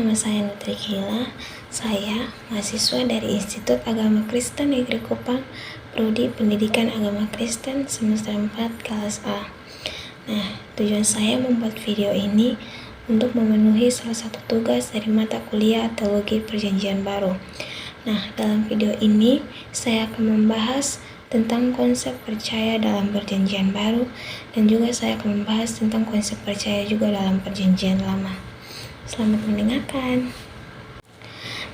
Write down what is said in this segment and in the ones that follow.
nama saya Nutri Kila. Saya mahasiswa dari Institut Agama Kristen Negeri Kupang, Prodi Pendidikan Agama Kristen semester 4 kelas A. Nah, tujuan saya membuat video ini untuk memenuhi salah satu tugas dari mata kuliah Teologi Perjanjian Baru. Nah, dalam video ini saya akan membahas tentang konsep percaya dalam Perjanjian Baru, dan juga saya akan membahas tentang konsep percaya juga dalam Perjanjian Lama. Selamat mendengarkan.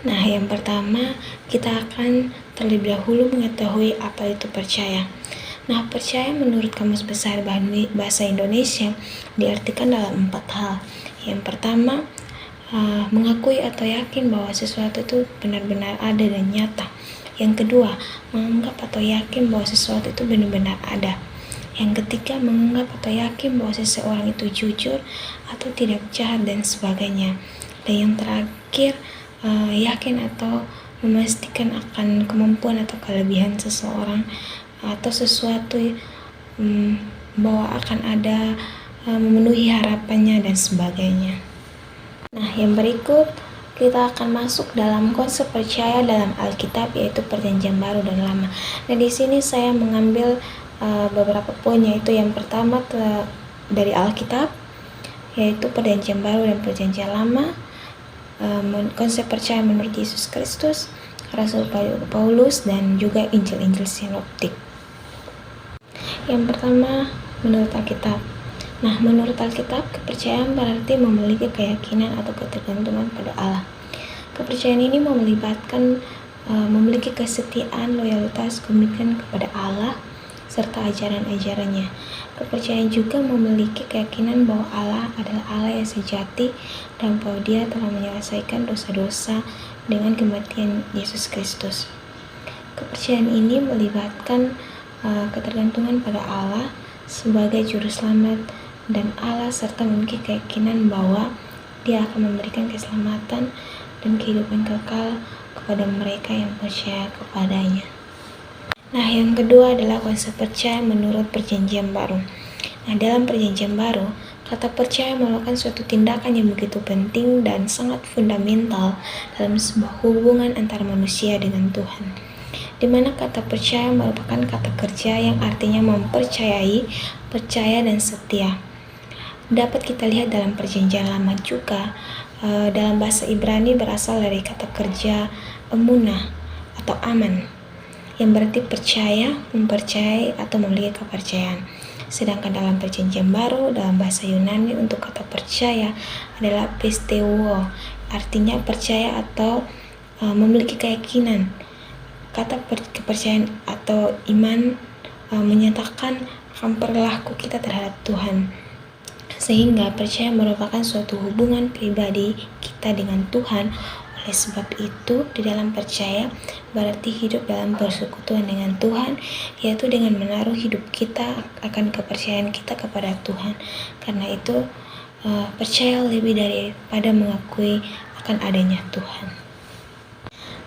Nah, yang pertama kita akan terlebih dahulu mengetahui apa itu percaya. Nah, percaya menurut Kamus Besar Bahasa Indonesia diartikan dalam 4 hal. Yang pertama, mengakui atau yakin bahwa sesuatu itu benar-benar ada dan nyata. Yang kedua, menganggap atau yakin bahwa sesuatu itu benar-benar ada. Yang ketiga, menganggap atau yakin bahwa seseorang itu jujur atau tidak jahat dan sebagainya. Dan yang terakhir, yakin atau memastikan akan kemampuan atau kelebihan seseorang atau sesuatu bahwa akan ada memenuhi harapannya dan sebagainya. Nah, yang berikut kita akan masuk dalam konsep percaya dalam Alkitab, yaitu Perjanjian Baru dan Lama. Nah, di sini saya mengambil beberapa poin, yaitu yang pertama dari Alkitab, yaitu Perjanjian Baru dan Perjanjian Lama, konsep percaya menurut Yesus Kristus, Rasul Paulus, dan juga Injil-Injil sinoptik. Yang pertama, menurut Alkitab. Nah, menurut Alkitab, kepercayaan berarti memiliki keyakinan atau ketergantungan pada Allah. Kepercayaan ini melibatkan memiliki kesetiaan, loyalitas, komitmen kepada Allah, serta ajaran-ajarannya. Kepercayaan juga memiliki keyakinan bahwa Allah adalah Allah yang sejati dan bahwa Dia telah menyelesaikan dosa-dosa dengan kematian Yesus Kristus. Kepercayaan ini melibatkan ketergantungan pada Allah sebagai juru selamat dan Allah, serta memiliki keyakinan bahwa Dia akan memberikan keselamatan dan kehidupan kekal kepada mereka yang percaya kepadanya. Nah, yang kedua adalah konsep percaya menurut Perjanjian Baru. Nah, dalam Perjanjian Baru, kata percaya merupakan suatu tindakan yang begitu penting dan sangat fundamental dalam sebuah hubungan antara manusia dengan Tuhan, di mana kata percaya merupakan kata kerja yang artinya mempercayai, percaya, dan setia. Dapat kita lihat dalam Perjanjian Lama juga, dalam bahasa Ibrani berasal dari kata kerja emunah atau aman, yang berarti percaya, mempercayai, atau memiliki kepercayaan. Sedangkan dalam Perjanjian Baru, dalam bahasa Yunani untuk kata percaya adalah pisteuo, artinya percaya atau memiliki keyakinan. Kata kepercayaan atau iman menyatakan akan perilaku kita terhadap Tuhan. Sehingga percaya merupakan suatu hubungan pribadi kita dengan Tuhan. Oleh sebab itu, di dalam percaya berarti hidup dalam persekutuan dengan Tuhan, yaitu dengan menaruh hidup kita akan kepercayaan kita kepada Tuhan. Karena itu, percaya lebih daripada mengakui akan adanya Tuhan.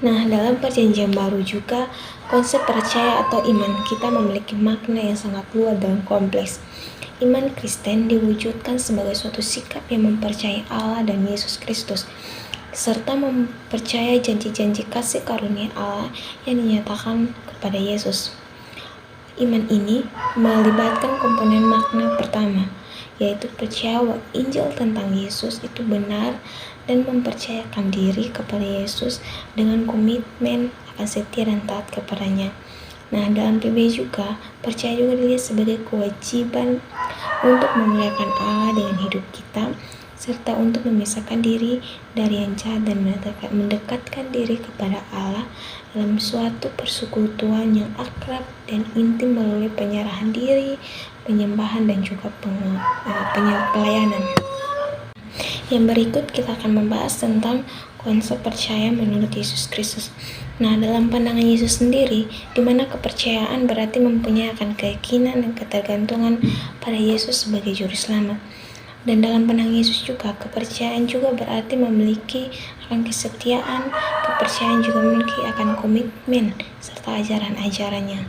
Nah, dalam Perjanjian Baru juga, konsep percaya atau iman kita memiliki makna yang sangat luas dan kompleks. Iman Kristen diwujudkan sebagai suatu sikap yang mempercayai Allah dan Yesus Kristus, serta mempercayai janji-janji kasih karunia Allah yang dinyatakan kepada Yesus. Iman ini melibatkan komponen makna pertama, yaitu percaya bahwa Injil tentang Yesus itu benar dan mempercayakan diri kepada Yesus dengan komitmen akan setia dan taat kepadanya. Nah, dalam PB juga, percaya juga dilihat sebagai kewajiban untuk memuliakan Allah dengan hidup kita, serta untuk memisahkan diri dari yang jahat dan mendekatkan diri kepada Allah dalam suatu persekutuan yang akrab dan intim melalui penyerahan diri, penyembahan, dan juga pelayanan. Yang berikut kita akan membahas tentang konsep percaya menurut Yesus Kristus. Nah, dalam pandangan Yesus sendiri, di mana kepercayaan berarti mempunyai akan keyakinan dan ketergantungan pada Yesus sebagai juru selamat. Dan dalam pandangan Yesus juga, kepercayaan juga berarti memiliki akan kesetiaan, kepercayaan juga memiliki akan komitmen serta ajaran-ajarannya.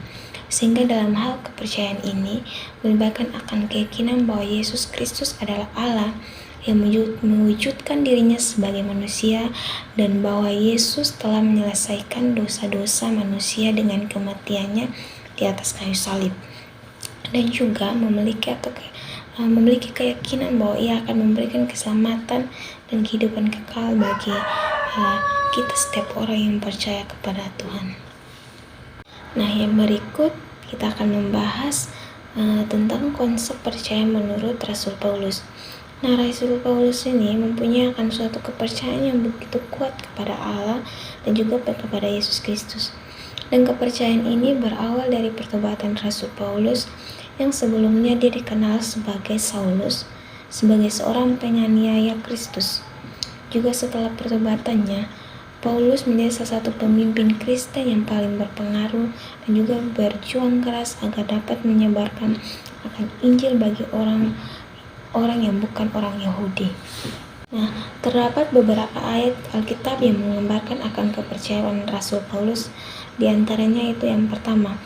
Sehingga dalam hal kepercayaan ini melibatkan akan keyakinan bahwa Yesus Kristus adalah Allah yang mewujudkan dirinya sebagai manusia, dan bahwa Yesus telah menyelesaikan dosa-dosa manusia dengan kematiannya di atas kayu salib, dan juga memiliki keyakinan bahwa Ia akan memberikan keselamatan dan kehidupan kekal bagi kita setiap orang yang percaya kepada Tuhan. Nah, yang berikut kita akan membahas tentang konsep percaya menurut Rasul Paulus. Nah, Rasul Paulus ini mempunyai akan suatu kepercayaan yang begitu kuat kepada Allah dan juga kepada Yesus Kristus. Dan kepercayaan ini berawal dari pertobatan Rasul Paulus yang sebelumnya dia dikenal sebagai Saulus, sebagai seorang penganiaya Kristus. Juga setelah pertobatannya, Paulus menjadi salah satu pemimpin Kristen yang paling berpengaruh dan juga berjuang keras agar dapat menyebarkan akan Injil bagi orang yang bukan orang Yahudi. Nah, terdapat beberapa ayat Alkitab yang menggambarkan akan kepercayaan Rasul Paulus. Di antaranya itu yang pertama,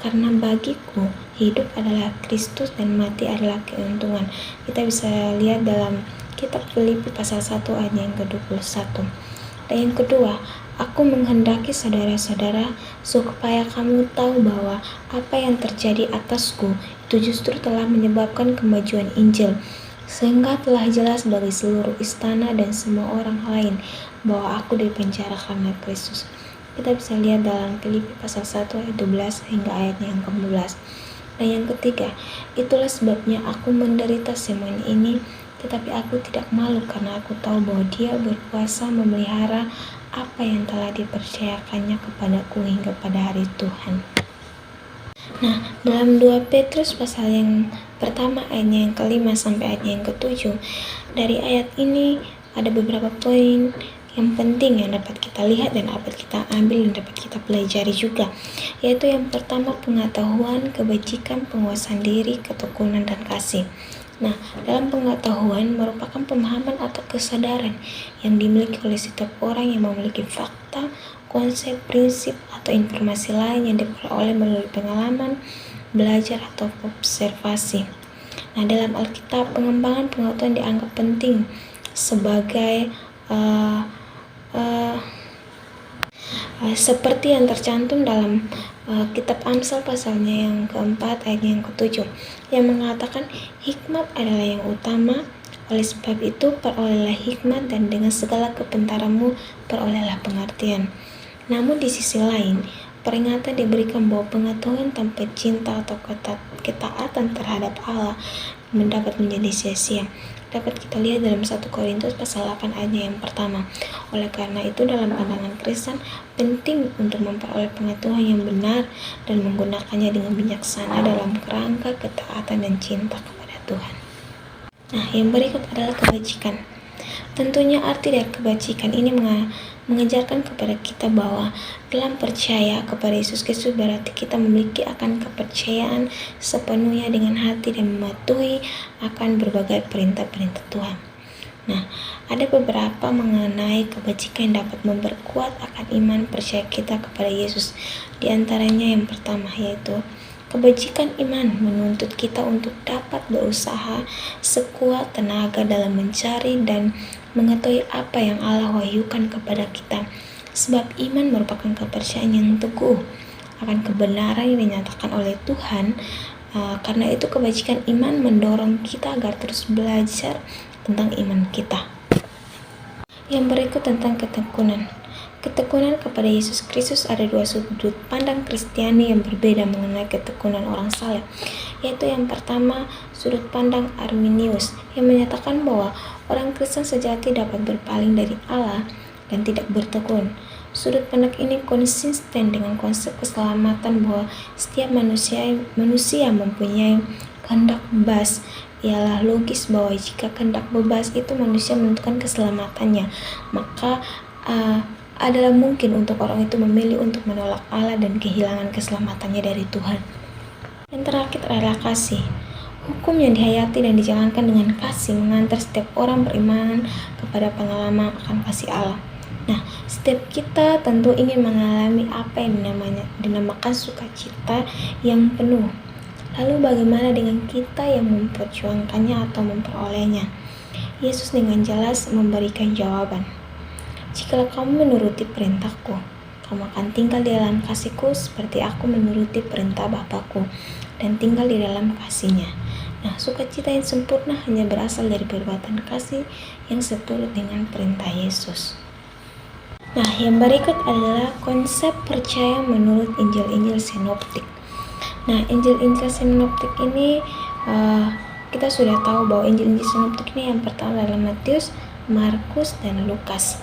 karena bagiku hidup adalah Kristus dan mati adalah keuntungan. Kita bisa lihat dalam kitab Filipi pasal 1 ayat yang ke-21. Dan yang kedua, aku menghendaki saudara-saudara supaya kamu tahu bahwa apa yang terjadi atasku itu justru telah menyebabkan kemajuan Injil, sehingga telah jelas bagi seluruh istana dan semua orang lain bahwa aku dipenjara karena Kristus. Kita bisa lihat dalam Filipi pasal 1 ayat 12 hingga ayatnya yang ke-14. Dan yang ketiga, itulah sebabnya aku menderita semua ini, tetapi aku tidak malu karena aku tahu bahwa Dia berkuasa memelihara apa yang telah dipercayakannya kepadaku hingga pada hari Tuhan. Nah, dalam 2 Petrus pasal yang pertama ayatnya yang ke-5 sampai ayatnya yang ke-7, dari ayat ini ada beberapa poin yang penting yang dapat kita lihat dan dapat kita ambil dan dapat kita pelajari juga, yaitu yang pertama pengetahuan, kebajikan, penguasaan diri, ketekunan, dan kasih. Nah, dalam pengetahuan merupakan pemahaman atau kesadaran yang dimiliki oleh setiap orang yang memiliki fakta, konsep, prinsip, atau informasi lain yang diperoleh melalui pengalaman, belajar, atau observasi. Nah, dalam Alkitab, pengembangan pengetahuan dianggap penting sebagai seperti yang tercantum dalam kitab Amsal pasalnya yang keempat ayatnya yang ke-7 yang mengatakan hikmat adalah yang utama, oleh sebab itu perolehlah hikmat dan dengan segala kepintaranmu perolehlah pengertian. Namun di sisi lain, peringatan diberikan bahwa pengetahuan tanpa cinta atau ketaatan terhadap Allah mendapat menjadi sia-sia. Dapat kita lihat dalam 1 Korintus pasal 8 ayatnya yang pertama. Oleh karena itu dalam pandangan Kristen penting untuk memperoleh pengetahuan yang benar dan menggunakannya dengan bijaksana dalam kerangka ketaatan dan cinta kepada Tuhan. Nah, yang berikut adalah kebajikan. Tentunya arti dari kebajikan ini mengajarkan kepada kita bahwa dalam percaya kepada Yesus Kristus berarti kita memiliki akan kepercayaan sepenuhnya dengan hati dan mematuhi akan berbagai perintah-perintah Tuhan. Nah, ada beberapa mengenai kebajikan yang dapat memperkuat akan iman percaya kita kepada Yesus. Di antaranya yang pertama yaitu kebajikan iman menuntut kita untuk dapat berusaha sekuat tenaga dalam mencari dan mengetahui apa yang Allah wahyukan kepada kita. Sebab iman merupakan kepercayaan yang teguh akan kebenaran yang dinyatakan oleh Tuhan. Karena itu kebajikan iman mendorong kita agar terus belajar tentang iman kita. Yang berikut tentang ketekunan. Ketekunan kepada Yesus Kristus ada dua sudut pandang Kristiani yang berbeda mengenai ketekunan orang saleh, yaitu yang pertama sudut pandang Arminius yang menyatakan bahwa orang Kristen sejati dapat berpaling dari Allah dan tidak bertekun. Sudut pandang ini konsisten dengan konsep keselamatan bahwa setiap manusia mempunyai kehendak bebas. Ialah logis bahwa jika kehendak bebas itu manusia menentukan keselamatannya, maka adalah mungkin untuk orang itu memilih untuk menolak Allah dan kehilangan keselamatannya dari Tuhan. Yang terakhir adalah kasih. Hukum yang dihayati dan dijalankan dengan kasih mengantar setiap orang beriman kepada pengalaman akan kasih Allah. Nah, setiap kita tentu ingin mengalami apa yang dinamakan sukacita yang penuh. Lalu bagaimana dengan kita yang memperjuangkannya atau memperolehnya? Yesus dengan jelas memberikan jawaban. Jikalau kamu menuruti perintahku, kamu akan tinggal di dalam kasihku seperti aku menuruti perintah Bapakku dan tinggal di dalam kasihnya. Nah, sukacita yang sempurna hanya berasal dari perbuatan kasih yang seturut dengan perintah Yesus. Nah, yang berikut adalah konsep percaya menurut Injil-Injil sinoptik. Nah, Injil-Injil sinoptik ini kita sudah tahu bahwa Injil-Injil sinoptik ini yang pertama adalah Matius, Markus, dan Lukas.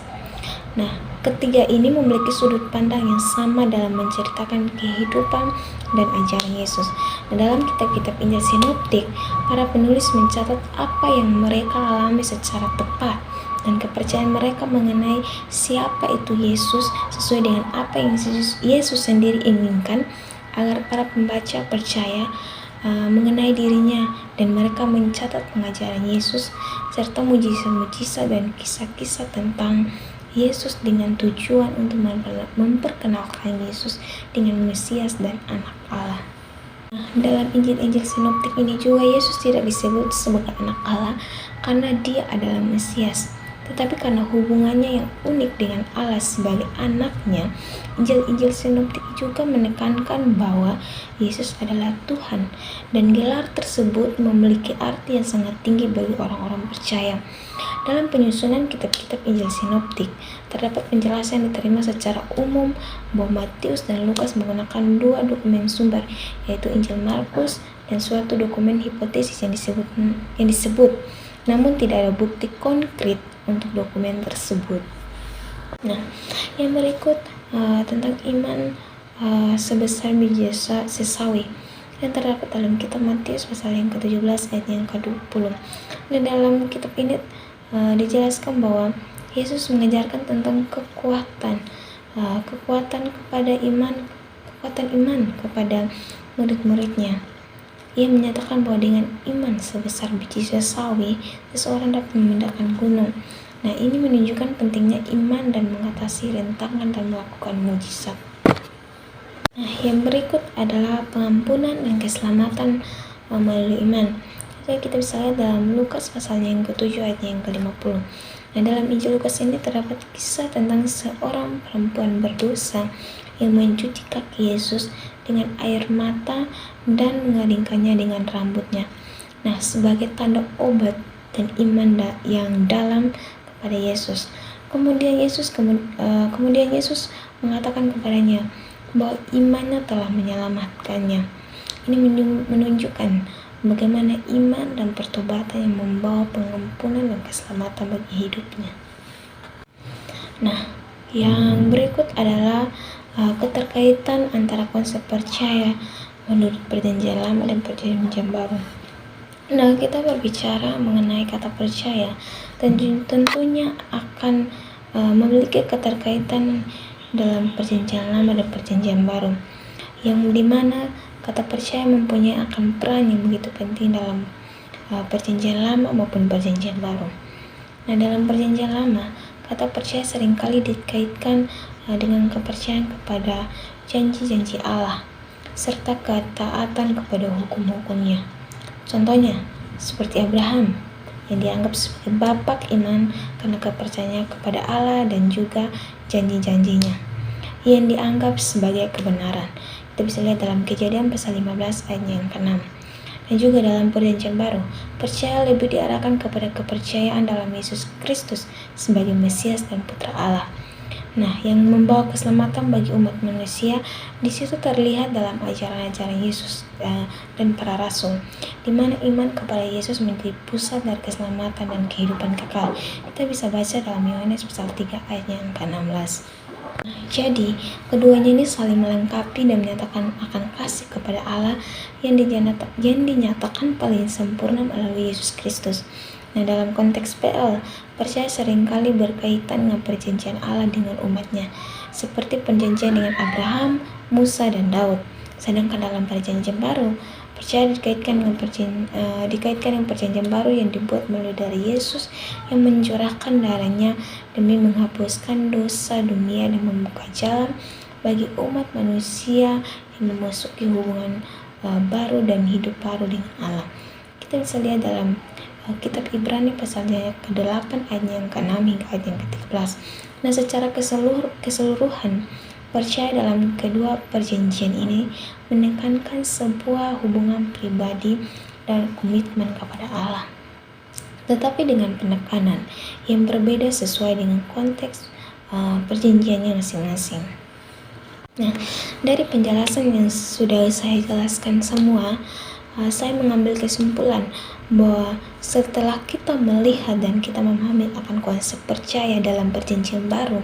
Nah, ketiga ini memiliki sudut pandang yang sama dalam menceritakan kehidupan dan ajaran Yesus. Nah, dalam kitab-kitab Injil sinoptik, para penulis mencatat apa yang mereka alami secara tepat dan kepercayaan mereka mengenai siapa itu Yesus sesuai dengan apa yang Yesus sendiri inginkan agar para pembaca percaya mengenai dirinya, dan mereka mencatat pengajaran Yesus serta mujizat-mujizat dan kisah-kisah tentang Yesus dengan tujuan untuk memperkenalkan Yesus dengan Mesias dan Anak Allah. Nah, dalam Injil-Injil sinoptik ini juga Yesus tidak disebut sebagai Anak Allah karena dia adalah Mesias, tetapi karena hubungannya yang unik dengan Allah sebagai anaknya. Injil-Injil sinoptik juga menekankan bahwa Yesus adalah Tuhan, dan gelar tersebut memiliki arti yang sangat tinggi bagi orang-orang percaya. Dalam penyusunan kitab-kitab Injil sinoptik, terdapat penjelasan yang diterima secara umum bahwa Matius dan Lukas menggunakan dua dokumen sumber, yaitu Injil Markus dan suatu dokumen hipotesis yang disebut, namun tidak ada bukti konkret untuk dokumen tersebut. Nah, yang berikut tentang iman sebesar biji sesawi yang terdapat dalam kitab Matius pasal yang ke-17 ayat yang ke-20. Dan dalam kitab ini dijelaskan bahwa Yesus mengajarkan tentang kekuatan iman kepada murid-muridnya. Ia menyatakan bahwa dengan iman sebesar biji sesawi, seseorang dapat memindahkan gunung. Nah, ini menunjukkan pentingnya iman dan mengatasi rintangan dan melakukan mujizat. Nah, yang berikut adalah pengampunan dan keselamatan melalui iman. Jadi kita bisa lihat dalam Lukas pasal yang ke-7 ayat yang ke-50. Nah, dalam Injil Lukas ini terdapat kisah tentang seorang perempuan berdosa yang mencuci kaki Yesus dengan air mata dan mengalingkannya dengan rambutnya. Nah, sebagai tanda obat dan iman yang dalam kepada Yesus. Kemudian Yesus mengatakan kepadanya bahwa imannya telah menyelamatkannya. Ini menunjukkan bagaimana iman dan pertobatan yang membawa pengampunan dan keselamatan bagi hidupnya. Nah, yang berikut adalah keterkaitan antara konsep percaya menurut Perjanjian Lama dan Perjanjian Baru. Nah, kita berbicara mengenai kata percaya, dan tentunya akan memiliki keterkaitan dalam Perjanjian Lama dan Perjanjian Baru, yang dimana kata percaya mempunyai akan peran yang begitu penting dalam Perjanjian Lama maupun Perjanjian Baru. Nah, dalam Perjanjian Lama, kata percaya seringkali dikaitkan dengan kepercayaan kepada janji-janji Allah serta ketaatan kepada hukum-hukumnya. Contohnya, seperti Abraham yang dianggap sebagai bapak iman karena kepercayaannya kepada Allah dan juga janji-janjinya yang dianggap sebagai kebenaran. Kita bisa lihat dalam Kejadian pasal 15 ayat yang ke-6. Dan juga dalam Perjanjian Baru, percaya lebih diarahkan kepada kepercayaan dalam Yesus Kristus sebagai Mesias dan Putra Allah. Nah, yang membawa keselamatan bagi umat manusia di situ terlihat dalam ajaran-ajaran Yesus dan para rasul, di mana iman kepada Yesus menjadi pusat dari keselamatan dan kehidupan kekal. Kita bisa baca dalam Yohanes pasal 3 ayat yang ke-16. Nah, jadi keduanya ini saling melengkapi dan menyatakan akan kasih kepada Allah yang dinyatakan paling sempurna melalui Yesus Kristus. Nah, dalam konteks PL, percaya seringkali berkaitan dengan perjanjian Allah dengan umatnya, seperti perjanjian dengan Abraham, Musa, dan Daud. Sedangkan dalam perjanjian baru, percaya dikaitkan dengan perjanjian baru yang dibuat melalui dari Yesus yang mencurahkan darahnya demi menghapuskan dosa dunia dan membuka jalan bagi umat manusia yang memasuki hubungan baru dan hidup baru dengan Allah. Kita bisa lihat dalam kitab Ibrani pasalnya ke-8 ayat yang ke-6 hingga ayat yang ke-13. Nah, secara keseluruhan percaya dalam kedua perjanjian ini menekankan sebuah hubungan pribadi dan komitmen kepada Allah, tetapi dengan penekanan yang berbeda sesuai dengan konteks perjanjiannya masing-masing. Nah, dari penjelasan yang sudah saya jelaskan semua, saya mengambil kesimpulan bahwa setelah kita melihat dan kita memahami akan konsep percaya dalam perjanjian baru,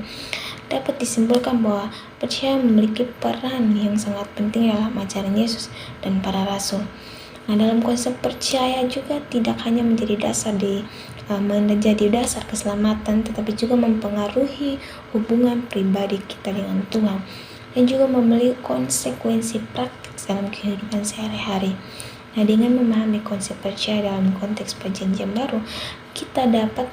dapat disimpulkan bahwa percaya memiliki peran yang sangat penting dalam ajaran Yesus dan para rasul. Nah, dalam konsep percaya juga tidak hanya menjadi dasar keselamatan, tetapi juga mempengaruhi hubungan pribadi kita dengan Tuhan dan juga memiliki konsekuensi praktis dalam kehidupan sehari-hari. Nah, dengan memahami konsep percaya dalam konteks perjanjian baru, kita dapat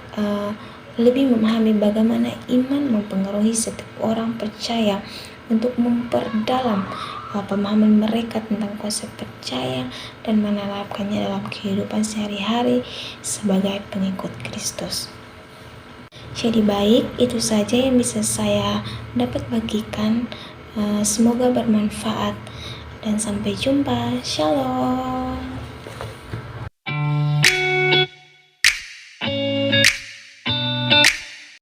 lebih memahami bagaimana iman mempengaruhi setiap orang percaya untuk memperdalam pemahaman mereka tentang konsep percaya dan menerapkannya dalam kehidupan sehari-hari sebagai pengikut Kristus. Jadi baik, itu saja yang bisa saya dapat bagikan. Semoga bermanfaat dan sampai jumpa. Shalom.